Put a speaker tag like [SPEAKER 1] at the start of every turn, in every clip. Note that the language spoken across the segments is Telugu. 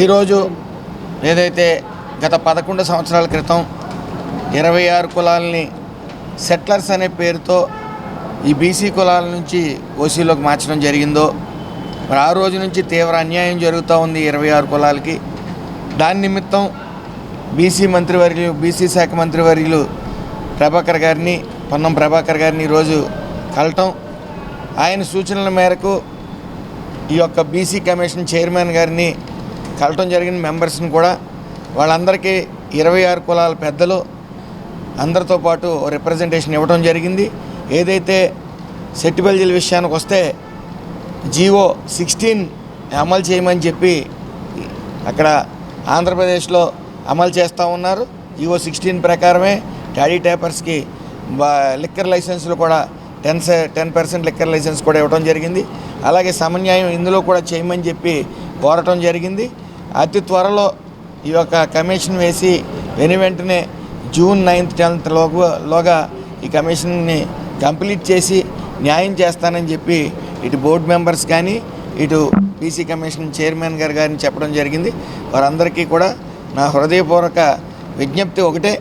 [SPEAKER 1] ఈరోజు ఏదైతే గత 11 సంవత్సరాల క్రితం 26 కులాలని సెట్లర్స్ అనే పేరుతో ఈ బీసీ కులాల నుంచి ఓసీలోకి మార్చడం జరిగిందో, మరి ఆ రోజు నుంచి తీవ్ర అన్యాయం జరుగుతూ ఉంది 26 కులాలకి. దాని నిమిత్తం బీసీ శాఖ మంత్రివర్యులు పొన్నం ప్రభాకర్ గారిని ఈరోజు కలటం, ఆయన సూచనల మేరకు ఈ యొక్క బీసీ కమిషన్ చైర్మన్ గారిని కలటం జరిగిన మెంబర్స్ని కూడా వాళ్ళందరికీ 26 కులాల పెద్దలు అందరితో పాటు రిప్రజెంటేషన్ ఇవ్వడం జరిగింది. ఏదైతే సెట్టిబల్జీల విషయానికి వస్తే జీవో 16 అమలు చేయమని చెప్పి అక్కడ ఆంధ్రప్రదేశ్లో అమలు చేస్తూ ఉన్నారు. జీవో 16 ప్రకారమే టాడీ ట్యాపర్స్కి లిక్కర్ లైసెన్సులు కూడా 10% లిక్కర్ లైసెన్స్ కూడా ఇవ్వడం జరిగింది. అలాగే సమన్యాయం ఇందులో కూడా చేయమని చెప్పి కోరటం జరిగింది. అతి త్వరలో ఈ యొక్క కమిషన్ వేసి వెంటనే జూన్ 9th 10th లోగా ఈ కమిషన్ని కంప్లీట్ చేసి న్యాయం చేస్తానని చెప్పి ఇటు బోర్డు మెంబర్స్ కానీ ఇటు బీసీ కమిషన్ చైర్మన్ గారిని చెప్పడం జరిగింది. వారందరికీ కూడా నా హృదయపూర్వక విజ్ఞప్తి ఒకటే,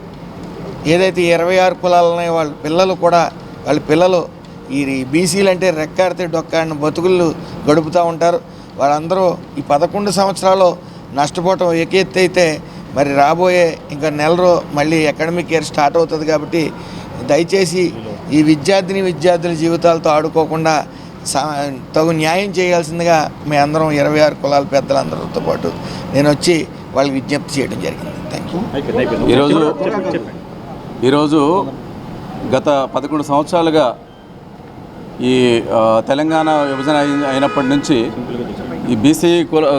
[SPEAKER 1] ఏదైతే 26 కులాలనే వాళ్ళ పిల్లలు ఈ బీసీలు అంటే రెక్కాడితే డొక్కాడిన బతుకులు గడుపుతూ ఉంటారు. వాళ్ళందరూ ఈ 11 సంవత్సరాలు నష్టపోవటం ఎత్తు అయితే మరి రాబోయే ఇంకా నెలలో మళ్ళీ అకాడమిక్ ఇయర్ స్టార్ట్ అవుతుంది. కాబట్టి దయచేసి ఈ విద్యార్థుల జీవితాలతో ఆడుకోకుండా తగు న్యాయం చేయాల్సిందిగా మీ అందరం 26 కులాల పెద్దలందరితో పాటు నేను వచ్చి వాళ్ళకి విజ్ఞప్తి చేయడం జరిగింది. Thank you.
[SPEAKER 2] ఈరోజు గత 11 సంవత్సరాలుగా ఈ తెలంగాణ విభజన అయినప్పటి నుంచి ఈ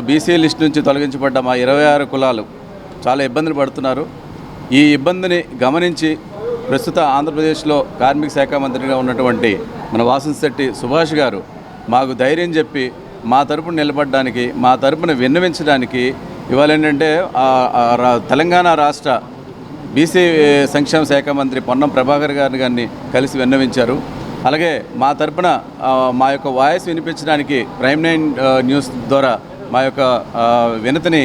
[SPEAKER 2] బీసీ లిస్ట్ నుంచి తొలగించబడ్డ మా 26 కులాలు చాలా ఇబ్బందులు పడుతున్నారు. ఈ ఇబ్బందిని గమనించి ప్రస్తుత ఆంధ్రప్రదేశ్లో కార్మిక శాఖ మంత్రిగా ఉన్నటువంటి మన వాసంశెట్టి సుభాష్ గారు మాకు ధైర్యం చెప్పి మా తరపున నిలబడడానికి, మా తరపున విన్నవించడానికి ఇవాళ ఏంటంటే తెలంగాణ రాష్ట్ర బీసీ సంక్షేమ శాఖ మంత్రి పొన్నం ప్రభాకర్ గారిని కలిసి విన్నవించారు. అలాగే మా తరపున మా యొక్క వాయిస్ వినిపించడానికి ప్రైమ్ 9 న్యూస్ ద్వారా మా యొక్క వినతిని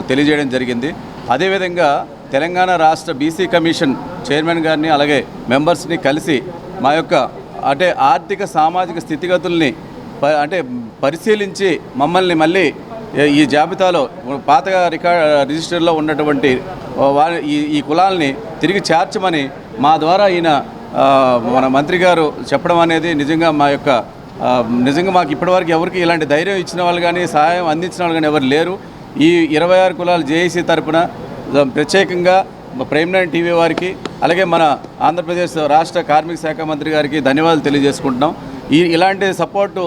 [SPEAKER 2] తెలియజేయడం జరిగింది. అదేవిధంగా తెలంగాణ రాష్ట్ర బీసీ కమిషన్ చైర్మన్ గారిని అలాగే మెంబర్స్ని కలిసి మా యొక్క ఆర్థిక సామాజిక స్థితిగతుల్ని పరిశీలించి మమ్మల్ని మళ్ళీ ఈ జాబితాలో పాతగా రిజిస్టర్లో ఉన్నటువంటి ఈ కులాలని తిరిగి చేర్చమని మా ద్వారా ఈయన మన మంత్రి గారు చెప్పడం అనేది నిజంగా మాకు ఇప్పటివరకు ఎవరికి ఇలాంటి ధైర్యం ఇచ్చిన వాళ్ళు కానీ సహాయం అందించిన వాళ్ళు కానీ ఎవరు లేరు. ఈ 26 కులాలు జేఏసీ తరపున ప్రత్యేకంగా ప్రైమ్ 9 టీవీ వారికి అలాగే మన ఆంధ్రప్రదేశ్ రాష్ట్ర కార్మిక శాఖ మంత్రి గారికి ధన్యవాదాలు తెలియజేసుకుంటున్నాం. ఇలాంటి సపోర్టు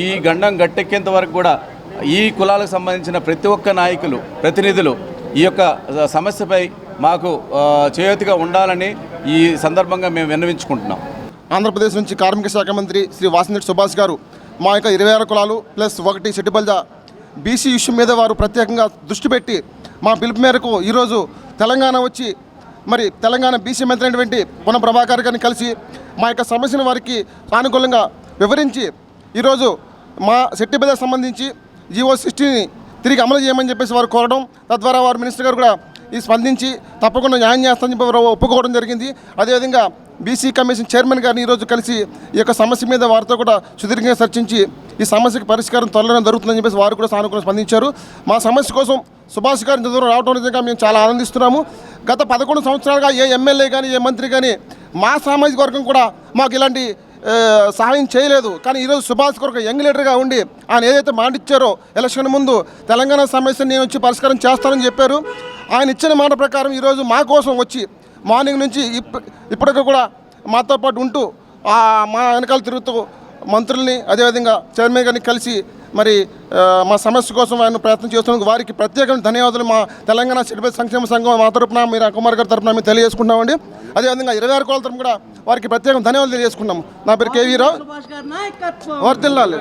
[SPEAKER 2] ఈ గండం గట్టెక్కేంత వరకు కూడా ఈ కులాలకు సంబంధించిన ప్రతి ఒక్క నాయకులు ప్రతినిధులు ఈ యొక్క సమస్యపై మాకు చేయూతిగా ఉండాలని ఈ సందర్భంగా మేము విన్నవించుకుంటున్నాం.
[SPEAKER 3] ఆంధ్రప్రదేశ్ నుంచి కార్మిక శాఖ మంత్రి శ్రీ వాసంశెట్టి సుభాష్ గారు మా యొక్క 26 కులాలు ప్లస్ 1 సెట్టిబల్జ బీసీ ఇష్యూ మీద వారు ప్రత్యేకంగా దృష్టి పెట్టి మా పిలుపు మేరకు ఈరోజు తెలంగాణ వచ్చి మరి తెలంగాణ బీసీ మంత్రి అయినటువంటి పొన్నం ప్రభాకర్ గారిని కలిసి మా యొక్క సమస్యను వారికి సానుకూలంగా వివరించి ఈరోజు మా సెట్టిబల్జకు సంబంధించి జీవో 16ని తిరిగి అమలు చేయమని చెప్పేసి వారు కోరడం, తద్వారా వారు మినిస్టర్ గారు కూడా ఈ స్పందించి తప్పకుండా న్యాయం చేస్తామని చెప్పి వారు ఒప్పుకోవడం జరిగింది. అదేవిధంగా బీసీ కమిషన్ చైర్మన్ గారిని ఈరోజు కలిసి ఈ యొక్క సమస్య మీద వారితో కూడా సుదీర్ఘంగా చర్చించి ఈ సమస్యకు పరిష్కారం త్వరలో జరుగుతుందని చెప్పేసి వారు కూడా సానుకూలంగా స్పందించారు. మా సమస్య కోసం సుభాష్ గారి ఇంత దూరం రావడం నిజంగా మేము చాలా ఆనందిస్తున్నాము. గత 11 సంవత్సరాలుగా ఏ ఎమ్మెల్యే కానీ ఏ మంత్రి కానీ మా సామాజిక వర్గం కూడా మాకు ఇలాంటి సహాయం చేయలేదు. కానీ ఈరోజు సుభాష్ కొరకు యంగ్ లీడర్గా ఉండి ఆయన ఏదైతే మాట ఇచ్చారో ఎలక్షన్ ముందు తెలంగాణ సమస్యను నేను వచ్చి పరిష్కారం చేస్తానని చెప్పారు. ఆయన ఇచ్చిన మాట ప్రకారం ఈరోజు మా కోసం వచ్చి మార్నింగ్ నుంచి ఇప్పటికీ కూడా మాతో పాటు ఉంటూ మా వెనకాల తిరుగుతూ మంత్రుల్ని అదేవిధంగా చైర్మన్ గారిని కలిసి మరి మా సమస్య కోసం ఆయన ప్రయత్నం చేస్తున్నందుకు వారికి ప్రత్యేకమైన ధన్యవాదాలు మా తెలంగాణ సెట్టిబల్జ సంక్షేమ సంఘం మా తరపున మీరు కుమార్ గారి తరపున మేము తెలియజేసుకుంటామండి. అదేవిధంగా 26 కులాల తరపున కూడా వారికి ప్రత్యేకంగా ధన్యవాదాలు తెలియజేసుకున్నాము. నా పేరు కేవీ రావు. వర్ధిల్లాలి.